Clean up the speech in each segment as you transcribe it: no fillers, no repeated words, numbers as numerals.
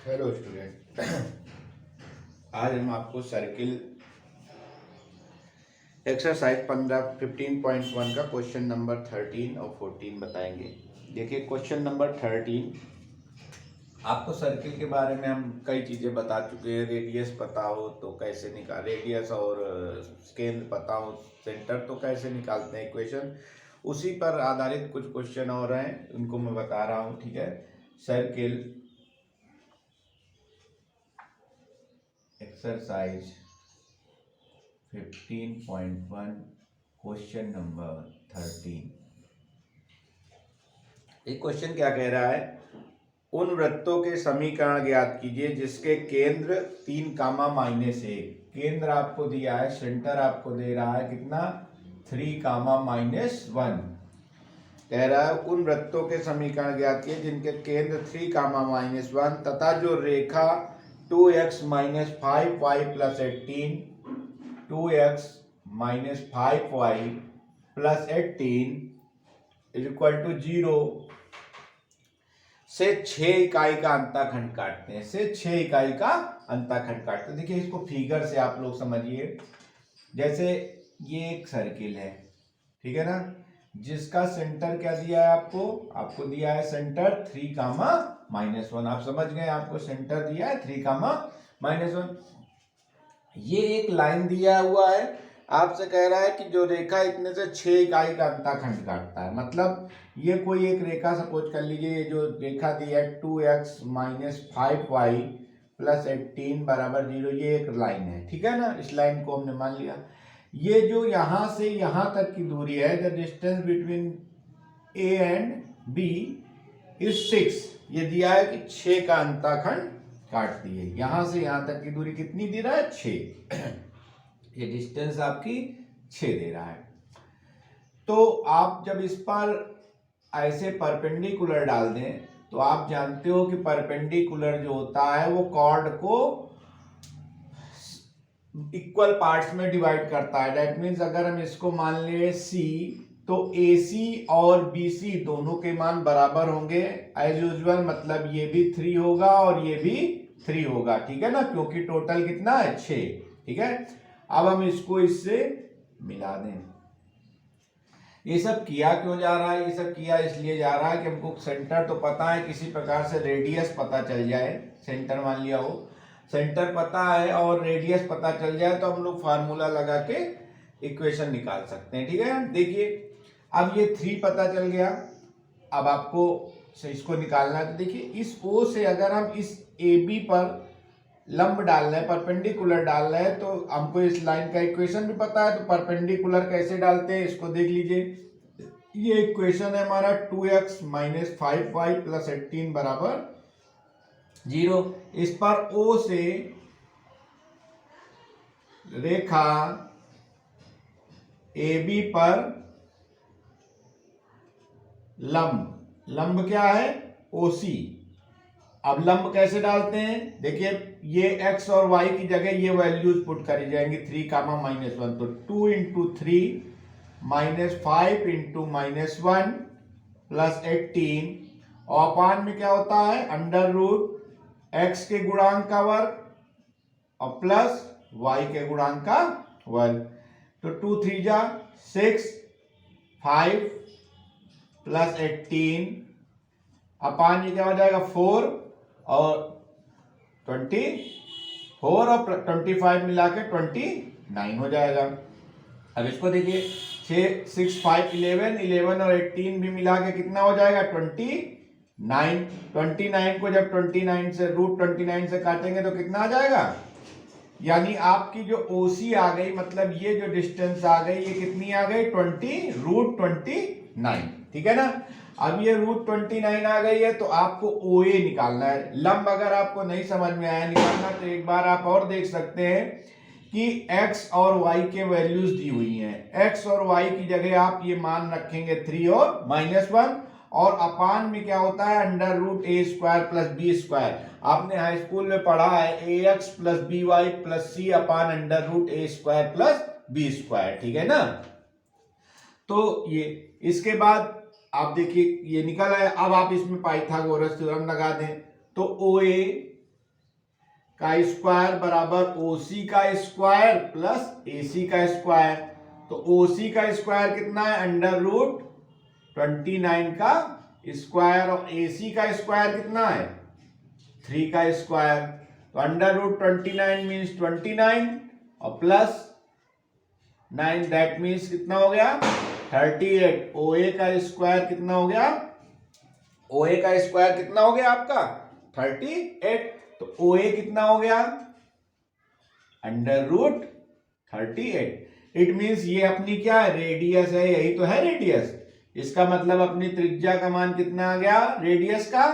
Hello student. आज हम आपको सर्किल एक्सरसाइज 15.1 का क्वेश्चन नंबर 13 और 14 बताएंगे। देखिए क्वेश्चन नंबर 13, आपको सर्किल के बारे में हम कई चीज़ें बता चुके हैं। रेडियस पता हो तो कैसे निकाल, रेडियस और केंद्र पता हो, सेंटर तो कैसे निकालते हैं इक्वेशन, उसी पर आधारित कुछ क्वेश्चन और हैं, उनको मैं बता रहा हूँ। ठीक है, सर्किल एक्सरसाइज 15.1 क्वेश्चन नंबर 13। ये क्वेश्चन क्या कह रहा है? उन वृत्तों के समीकरण ज्ञात कीजिए जिसके केंद्र 3, केंद्र आपको दिया है, सेंटर आपको दे रहा है कितना, 3, कह रहा है उन वृत्तों के समीकरण ज्ञात कीजिए जिनके केंद्र 3, तथा जो रेखा 2x-5y + 18 2x - 5y + 18 = 0 से 6 इकाई का अंतःखंड काटते हैं, से 6 इकाई का अंतःखंड काटते हैं। देखिए इसको फिगर से आप लोग समझिए। जैसे ये एक सर्किल है, ठीक है ना, जिसका सेंटर क्या दिया है, आपको दिया है सेंटर 3, आप समझ गए, आपको सेंटर दिया है 3, ये एक लाइन दिया हुआ है, आपसे कह रहा है कि जो रेखा इतने से 6 इकाई का अंतःखंड काटता है। मतलब ये कोई एक रेखा सपोज कर लीजिए, ये जो रेखा दी है 2x - 5y + 18 = 0, ये एक लाइन है, ठीक है ना। इस लाइन को हमने मान लिया। ये जो यहां से यहां तक की दूरी है, the distance between A and B is 6, ये दिया है कि 6 का अंतःखंड काटती है। यहां से यहां तक की दूरी कितनी दे रहा है, 6। ये डिस्टेंस आपकी 6 दे रहा है। तो आप जब इस पर ऐसे परपेंडिकुलर डाल दें तो आप जानते हो कि परपेंडिकुलर जो होता है वो कॉर्ड को इक्वल पार्ट्स में डिवाइड करता है। दैट मीन्स अगर हम इसको मान ले C, तो AC और BC दोनों के मान बराबर होंगे एज यूजुअल। मतलब ये भी 3 होगा और ये भी 3 होगा, ठीक है ना, क्योंकि टोटल कितना है, 6। ठीक है, अब हम इसको इससे मिला दें। ये सब किया क्यों जा रहा है? ये सब किया इसलिए जा रहा है कि हमको सेंटर तो पता है, किसी प्रकार से रेडियस पता चल जाए, सेंटर मान लिया हो, सेंटर पता है और रेडियस पता चल जाए तो हम लोग फार्मूला लगा के इक्वेशन निकाल सकते हैं। ठीक है, देखिए अब ये 3 पता चल गया। अब आपको इसको निकालना है। तो देखिए इस O से अगर हम इस AB पर लंब डाल रहे हैं, परपेंडिकुलर डाल रहे हैं, तो हमको इस लाइन का इक्वेशन भी पता है। तो परपेंडिकुलर कैसे डालते हैं इसको देख लीजिए। ये इक्वेशन है हमारा 2x - 5y + 18 = 0। इस पर O से रेखा AB पर लंब क्या है, OC। अब लंब कैसे डालते हैं, देखिए ये x और y की जगह ये वैल्यूज पुट करी जाएंगी, 3, -1, तो 2 × 3 - 5 × -1 + 18, और अपान में क्या होता है, √x के गुणांक का वर्ग और प्लस y के गुणांक का वर्ग। तो 2 × 3 = 6, 5 + 18 अपान ये क्या हो जाएगा, 4 और 24 और 25 मिला के 29 हो जाएगा। अब इसको देखिए 6, 6, 5, 11 और 18 भी मिला के कितना हो जाएगा, 29। 29 को जब 29 से √29 से काटेंगे तो कितना आ जाएगा, यानी आपकी जो OC आ गई, मतलब ये जो डिस्टेंस आ गई, ये कितनी आ गई, 20√29। ठीक है ना। अब ये √29 आ गई है तो आपको OA निकालना है। लंब अगर आपको नहीं समझ में आया निकालना तो एक बार आप और देख सकते हैं कि x और y के वैल्यूज दी हुई हैं। x और y की जगह आप ये मान रखेंगे 3 और -1, और अपान में क्या होता है, √a² + b²। आपने हाई स्कूल में पढ़ा है ax + by + c upon √a² + b², ठीक है ना। तो ये इसके बाद आप देखिए ये निकल आया। अब आप इसमें पाइथागोरस थ्योरम लगा दें तो OA का स्क्वायर बराबर ओसी का स्क्वायर प्लस एसी का स्क्वायर। तो ओसी का स्क्वायर कितना है, अंडर रूट 29 का स्क्वायर, और एसी का स्क्वायर कितना है, 3 का स्क्वायर। तो अंडर रूट 29 मीन्स 29 और प्लस 9, दैट मीन्स कितना हो गया 38। ओए का स्क्वायर कितना हो गया, ओए का स्क्वायर कितना हो गया आपका 38। तो ओए कितना हो गया, अंडर रूट 38। इट मीन्स ये अपनी क्या है, रेडियस है, यही तो है रेडियस। इसका मतलब अपनी त्रिज्या का मान कितना आ गया, रेडियस का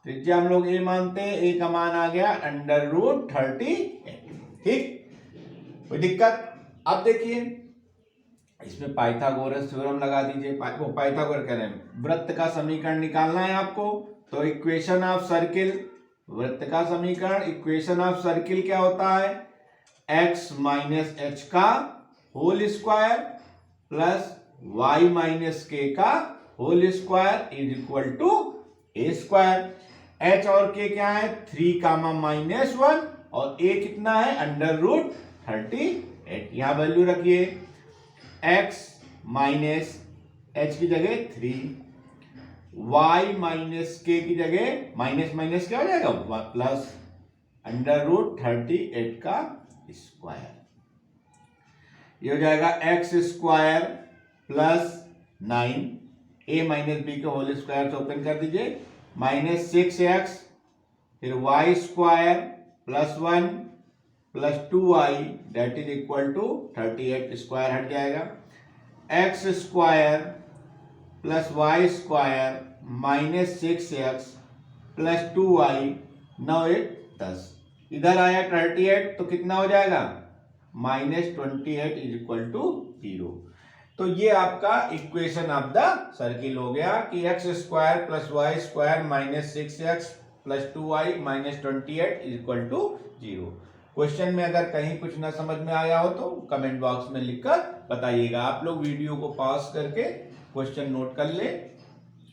त्रिज्या हम लोग ए मानते हैं, ए का मान आ गया अंडर रूट 38। ठीक, कोई दिक्कत। अब देखिए इसमें पाइथागोरस थ्योरम लगा दीजिए। वो पाइथागोरस कह रहे हैं वृत्त का समीकरण निकालना है आपको। तो इक्वेशन ऑफ सर्किल, वृत्त का समीकरण, इक्वेशन ऑफ सर्किल क्या होता है, x माइनस एच का whole square plus y minus k का whole square is equal to a square. h और k क्या है, 3 कामा -1 और a कितना है अंडर रूट 38। यहां वैल्यू रखिए, x माइनस एच की जगह 3, y माइनस के की जगह माइनस माइनस क्या हो जाएगा प्लस अंडर रूट 38 का स्क्वायर। ये हो जाएगा x square plus 9, a minus b के होल स्क्वायर से ओपन कर दीजिए, -6x, फिर y square plus 1 plus 2y that is equal to 38, square हट जाएगा, x square plus y square -6x plus 2y, 9 8 10, इधर आया 38 तो कितना हो जाएगा -28 इज इक्वल टू 0। तो ये आपका इक्वेशन ऑफ द सर्किल हो गया कि x square plus y square -6x plus 2y -28 is equal to 0। Question में अगर कहीं कुछ ना समझ में आया हो तो कमेंट बॉक्स में लिखकर बताइएगा। आप लोग वीडियो को पॉज करके क्वेश्चन नोट कर ले,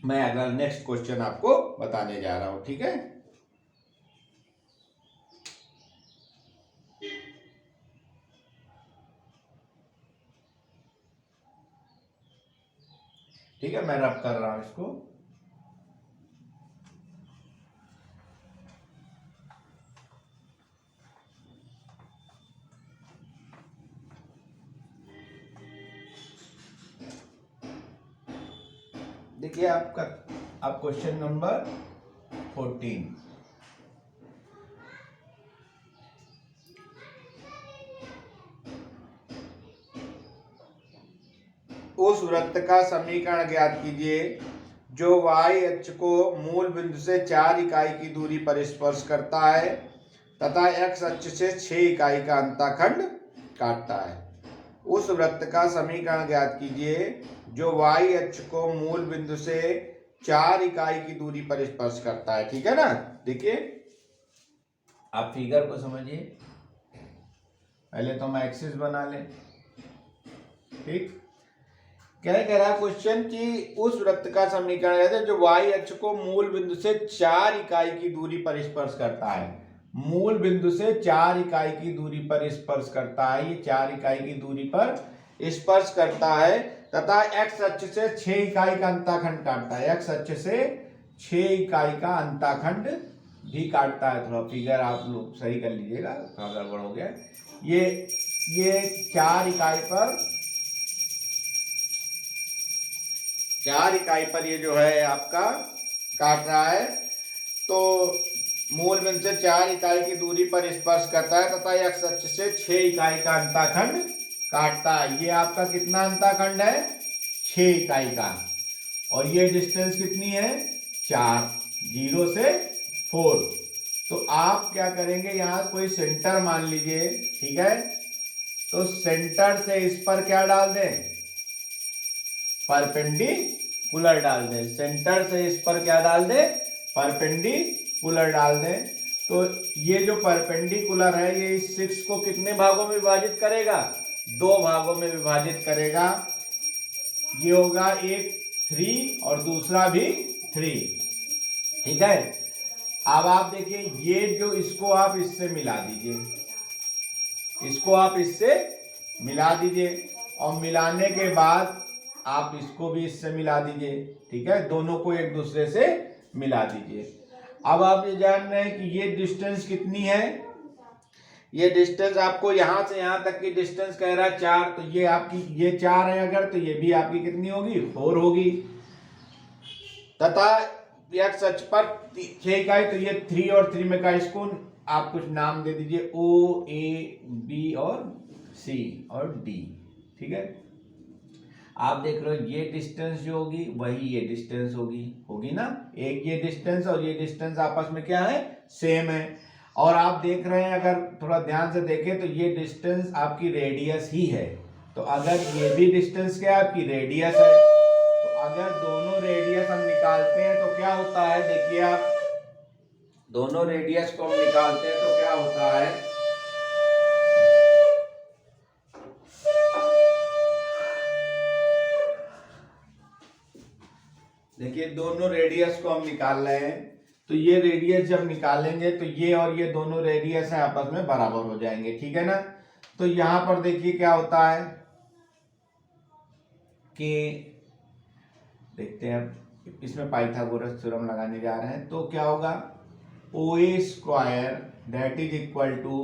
मैं अगला नेक्स्ट क्वेश्चन आपको बताने जा रहा हूं, ठीक है। ठीक है, मैं रब कर रहा हूं इसको। देखिए आपका अब क्वेश्चन नंबर 14, उस वृत्त का समीकरण ज्ञात कीजिए जो y अक्ष को मूल बिंदु से 4 इकाई की दूरी पर स्पर्श करता है तथा x अक्ष से 6 इकाई का अंतःखंड काटता है। उस वृत्त का समीकरण ज्ञात कीजिए जो y अक्ष को मूल बिंदु से 4 इकाई की दूरी पर स्पर्श करता है। ठीक है ना, देखिए आप फिगर को समझिए, पहले तो हम एक्सिस बना लें। ठीक, क्या कह रहा है क्वेश्चन कि उस वृत्त का समीकरण है जो y अक्ष को मूल बिंदु से 4 इकाई की दूरी पर स्पर्श करता है। मूल बिंदु से 4 इकाई की दूरी पर स्पर्श करता है, ये 4 इकाई की दूरी पर स्पर्श करता है तथा x अक्ष से 6 इकाई का अंतःखंड काटता है। x अक्ष से 6 इकाई का अंतःखंड भी काटता है। थोड़ा फिगर आप लोग सही कर लीजिएगा, थोड़ा गड़बड़ हो गया। ये 4 इकाई पर ये जो है आपका काट रहा है। तो मूल बिंदु से 4 इकाई की दूरी पर स्पर्श करता है तथा x अक्ष से 6 इकाई का अंतःखंड काटता है। ये आपका कितना अंतःखंड है, 6 इकाई का, और ये डिस्टेंस कितनी है 4, 0 से 4। तो आप क्या करेंगे, यहाँ कोई सेंटर मान लीजिए, ठीक है। तो सेंटर से इस पर क्या डाल दें, परपेंडिकुलर डाल दें। सेंटर से इस पर क्या डाल दें, परपेंडिकुलर डाल दें। तो ये जो परपेंडिकुलर है ये इस 6 को कितने भागों में विभाजित करेगा, 2 भागों में विभाजित करेगा। ये होगा एक 3 और दूसरा भी 3, ठीक है। अब आप देखिए ये जो इसको आप इससे मिला दीजिए, इसको आप इससे मिला दीजिए और मिलाने के बाद आप इसको भी इससे मिला दीजिए। ठीक है, दोनों को एक दूसरे से मिला दीजिए। अब आप ये जान रहे हैं कि ये डिस्टेंस कितनी है, ये डिस्टेंस आपको यहां से यहां तक की डिस्टेंस कह रहा है 4, तो ये आपकी ये 4 है अगर, तो ये भी आपकी कितनी होगी 4 होगी। तथा एक्स अक्ष पर 6 इकाई, तो ये 3 और 3 में का इसको आप कुछ नाम दे दीजिए, ओ, ए, बी और सी और डी। ठीक है, आप देख रहे हो ये डिस्टेंस जो होगी वही ये डिस्टेंस होगी ना, एक ये डिस्टेंस और ये डिस्टेंस आपस में क्या है, सेम है। और आप देख रहे हैं अगर थोड़ा ध्यान से देखें तो ये डिस्टेंस आपकी रेडियस ही है, तो अगर ये भी डिस्टेंस क्या है आपकी रेडियस है, तो अगर दोनों रेडियस हम निकालते हैं तो क्या होता है, देखिए आप दोनों रेडियस को हम निकालते हैं तो क्या होता है, देखिए दोनों रेडियस को हम निकाल रहे हैं, तो ये रेडियस जब निकालेंगे तो ये और ये दोनों रेडियस है आपस में बराबर हो जाएंगे। ठीक है ना, तो यहां पर देखिए क्या होता है कि देखते हैं, इसमें पाइथागोरस थ्योरम लगाने जा रहे हैं, तो क्या होगा, O A square that is equal to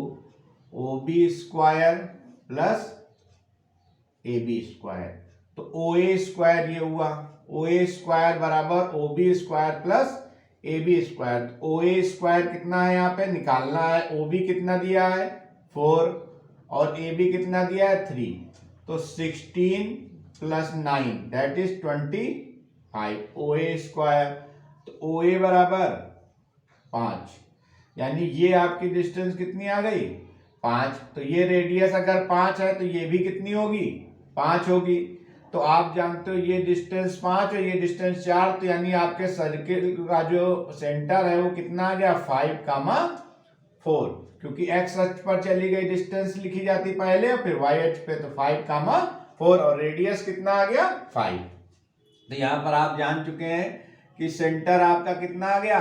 O B square plus A B square. तो ओ ए स्क्वायर ये हुआ, ओ ए स्क्वायर बराबर O B square plus A B square. O A square कितना है यहाँ पे निकालना है, ओ बी कितना दिया है 4 और ए बी कितना दिया है 3, तो 16 plus 9 that is 25 O A square. तो ओ ए बराबर 5, यानी ये आपकी डिस्टेंस कितनी आ गई 5। तो ये रेडियस अगर 5 है तो ये भी कितनी होगी 5 होगी। तो आप जानते हो ये डिस्टेंस 5 और ये डिस्टेंस 4, तो यानी आपके सर्किल का जो सेंटर है वो कितना आ गया 5,4, क्योंकि एक्स अक्ष पर चली गई डिस्टेंस लिखी जाती पहले और फिर वाई अक्ष पे, तो 5,4 और रेडियस कितना आ गया 5। तो यहां पर आप जान चुके हैं कि सेंटर आपका कितना आ गया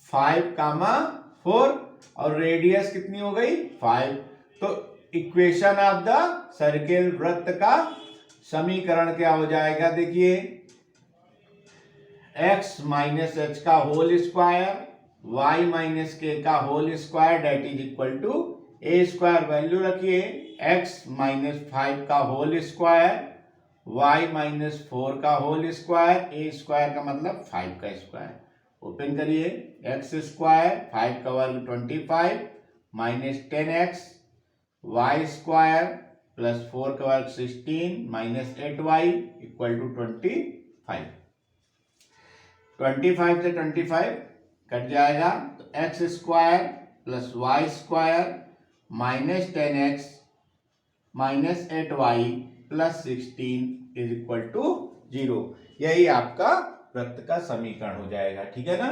5,4 और रेडियस कितनी हो गई 5। तो इक्वेशन ऑफ द सर्किल, वृत्त का समीकरण क्या हो जाएगा, देखिए x माइनस एच का whole square y minus k का whole square that is equal to a square, value रखिए x माइनस 5 का होल स्क्वायर y माइनस 4 का होल स्क्वायर, ए स्क्वायर का मतलब 5 का स्क्वायर, ओपन करिए x स्क्वायर 5 का वर्ग 25 minus 10x y square plus 4 का वर्ग 16 माइनस 8y इक्वल टू 25। 25 से 25 कट जाएगा, तो x square plus y square minus 10x minus 8y plus 16 is equal to 0। यही आपका वृत्त का समीकरण हो जाएगा। ठीक है ना,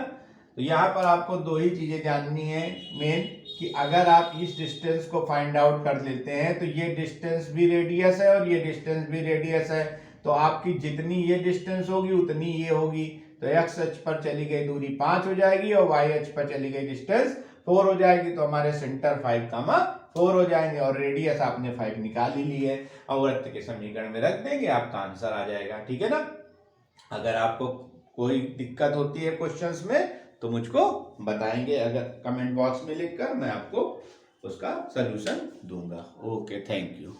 तो यहाँ पर आपको दो ही चीजें जाननी है मेन, कि अगर आप इस डिस्टेंस को फाइंड आउट कर लेते हैं तो ये डिस्टेंस भी रेडियस है और ये डिस्टेंस भी रेडियस है, तो आपकी जितनी ये डिस्टेंस होगी उतनी ये होगी, तो एक्स अक्ष पर चली गई दूरी 5 हो जाएगी और वाई अक्ष पर चली गई डिस्टेंस 4 हो जाएगी, तो हमारे सेंटर 5,4 हो जाएंगे और रेडियस आपने 5 निकाल ही ली है और वृत्त के समीकरण में रख देंगे, आपका आंसर आ जाएगा। ठीक है ना, अगर आपको कोई दिक्कत होती है क्वेश्चंस में तो मुझको बताएंगे, अगर कमेंट बॉक्स में लिखकर मैं आपको उसका सलूशन दूंगा। Okay, thank you.